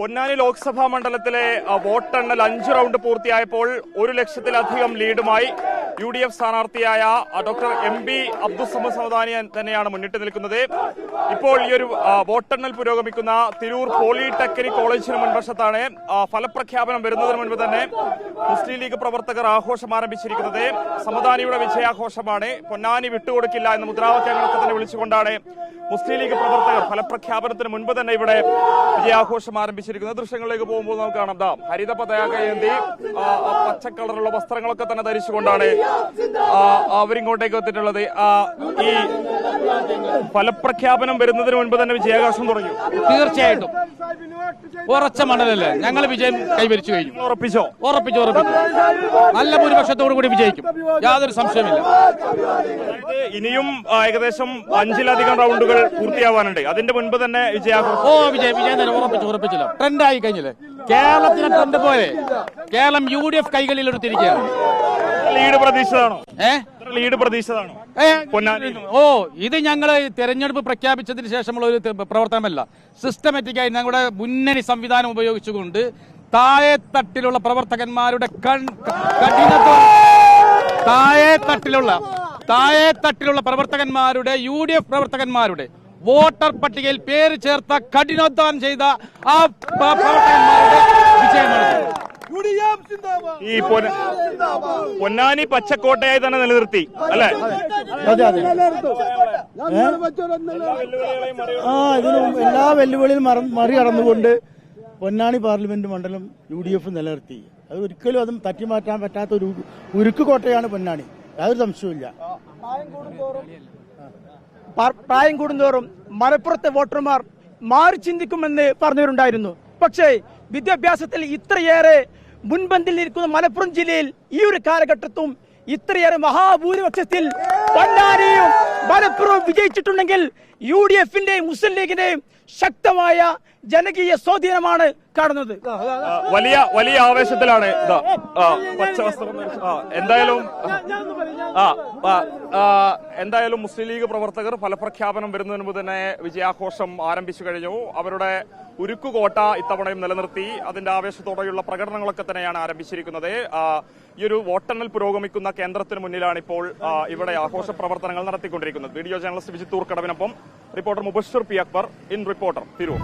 പൊന്നാനി ലോക്സഭാ മണ്ഡലത്തിലെ വോട്ടെണ്ണൽ 5 റൗണ്ട് പൂർത്തിയായപ്പോൾ 1 ലക്ഷത്തിലധികം ലീഡുമായി UDF സ്ഥാനാർത്ഥിയായ ഡോക്ടർ MB അബ്ദുസ്സമദ് സമദാനി തന്നെയാണ് മുന്നിട്ട് നിൽക്കുന്നത്. ഇപ്പോൾ ഈ ഒരു വോട്ടെണ്ണൽ പുരോഗമിക്കുന്ന തിരൂർ പോളിടെക്നിക് കോളേജിന് മുൻവശത്താണ്. ഫലപ്രഖ്യാപനം വരുന്നതിന് മുൻപ് തന്നെ മുസ്ലിം ലീഗ് പ്രവർത്തകർ ആഘോഷം ആരംഭിച്ചിരിക്കുന്നത്. സമദാനിയുടെ വിജയാഘോഷമാണ്. പൊന്നാനി വിട്ടുകൊടുക്കില്ല എന്ന മുദ്രാവാക്യങ്ങളൊക്കെ തന്നെ വിളിച്ചുകൊണ്ടാണ് മുസ്ലിം ലീഗ് പ്രവർത്തകർ ഫലപ്രഖ്യാപനത്തിന് മുൻപ് തന്നെ ഇവിടെ വിജയാഘോഷം ആരംഭിച്ചിരിക്കുന്ന ദൃശ്യങ്ങളിലേക്ക് പോകുമ്പോൾ നമുക്ക് കാണാം. ഹരിത പതാക ഏന്തി പച്ച കളറുള്ള വസ്ത്രങ്ങളൊക്കെ തന്നെ ധരിച്ചുകൊണ്ടാണ് അവരിങ്ങോട്ടേക്ക് എത്തിയിട്ടുള്ളത്. ഈ ഫലപ്രഖ്യാപനം വരുന്നതിന് മുൻപ് തന്നെ വിജയാഘോഷം തുടങ്ങി. തീർച്ചയായിട്ടും ഉറച്ച മണ്ഡലല്ലേ, ഞങ്ങൾ വിജയം കൈവരിച്ചു കഴിഞ്ഞു. ഉറപ്പിച്ചോ? ഉറപ്പിച്ചു. നല്ല ഭൂരിപക്ഷത്തോടു കൂടി വിജയിക്കും, യാതൊരു സംശയമില്ല. ഇനിയും ഏകദേശം 5ലധികം റൗണ്ടുകൾ പൂർത്തിയാവാനുണ്ട്. അതിന്റെ മുൻപ് തന്നെ വിജയാഘോഷം. വിജയം തന്നെ ഉറപ്പിച്ചില്ല. ട്രെൻഡായി കഴിഞ്ഞില്ലേ, കേരളത്തിലെ ട്രെൻഡ് പോലെ കേരളം UDF കൈകളിലെടുത്തിരിക്കുകയാണ്. ലീഡ് പ്രതീക്ഷിച്ചതാണോ? ലീഡ് പ്രതീക്ഷിച്ചതാണോ? ഇത് ഞങ്ങൾ തെരഞ്ഞെടുപ്പ് പ്രഖ്യാപിച്ചതിന് ശേഷമുള്ള ഒരു പ്രവർത്തനമല്ല. സിസ്റ്റമാറ്റിക്കായി ഞങ്ങളുടെ മുന്നണി സംവിധാനം ഉപയോഗിച്ചുകൊണ്ട് താഴെത്തട്ടിലുള്ള പ്രവർത്തകന്മാരുടെ താഴെത്തട്ടിലുള്ള പ്രവർത്തകന്മാരുടെ UDF പ്രവർത്തകന്മാരുടെ വോട്ടർ പട്ടികയിൽ പേര് ചേർത്ത കഠിനാധ്വാനം ചെയ്ത ആ പ്രവർത്തകന്മാരുടെ വിജയമാണ്. ഈ പൊന്നാനി പച്ചക്കോട്ടയായി തന്നെ നിലനിർത്തി അല്ലെ? ഇതിനും എല്ലാ വെല്ലുവിളിയും മറികടന്നുകൊണ്ട് പൊന്നാനി പാർലമെന്റ് മണ്ഡലം UDF നിലനിർത്തി. അത് ഒരിക്കലും അതും തട്ടിമാറ്റാൻ പറ്റാത്ത ഒരു ഉരുക്ക് കോട്ടയാണ് പൊന്നാനി, യാതൊരു സംശയവുമില്ല. പ്രായം കൂടുന്തോറും മലപ്പുറത്തെ വോട്ടർമാർ മാറി ചിന്തിക്കുമെന്ന് പറഞ്ഞവരുണ്ടായിരുന്നു. പക്ഷേ വിദ്യാഭ്യാസത്തിൽ ഇത്രയേറെ മുൻപന്തിയിലിരിക്കുന്ന മലപ്പുറം ജില്ലയിൽ ഈ ഒരു കാലഘട്ടത്തും ഇത്രയേറെ മഹാഭൂരിപക്ഷത്തിൽ പൊന്നാനിയും മലപ്പുറവും വിജയിച്ചിട്ടുണ്ടെങ്കിൽ UDFന്റെയും മുസ്ലിം ലീഗിന്റെയും ശക്തമായ ജനകീയ സ്വാധീനമാണ് കാണുന്നത്. വലിയ ആവേശത്തിലാണ് എന്തായാലും മുസ്ലിം ലീഗ് പ്രവർത്തകർ ഫലപ്രഖ്യാപനം വരുന്നതിന് മുമ്പ് തന്നെ വിജയാഘോഷം ആരംഭിച്ചു കഴിഞ്ഞു. അവരുടെ ഉരുക്കുകോട്ട ഇത്തവണയും നിലനിർത്തി. അതിന്റെ ആവേശത്തോടെയുള്ള പ്രകടനങ്ങളൊക്കെ തന്നെയാണ് ആരംഭിച്ചിരിക്കുന്നത്. ഈ ഒരു വോട്ടെണ്ണൽ പുരോഗമിക്കുന്ന കേന്ദ്രത്തിന് മുന്നിലാണ് ഇപ്പോൾ ഇവിടെ ആഘോഷ പ്രവർത്തനങ്ങൾ നടത്തിക്കൊണ്ടിരിക്കുന്നത്. വീഡിയോ ജേർണലിസ്റ്റ് വിജിത്തൂർ കടവിനൊപ്പം reporter Mubashir P Akbar in reporter Tirur.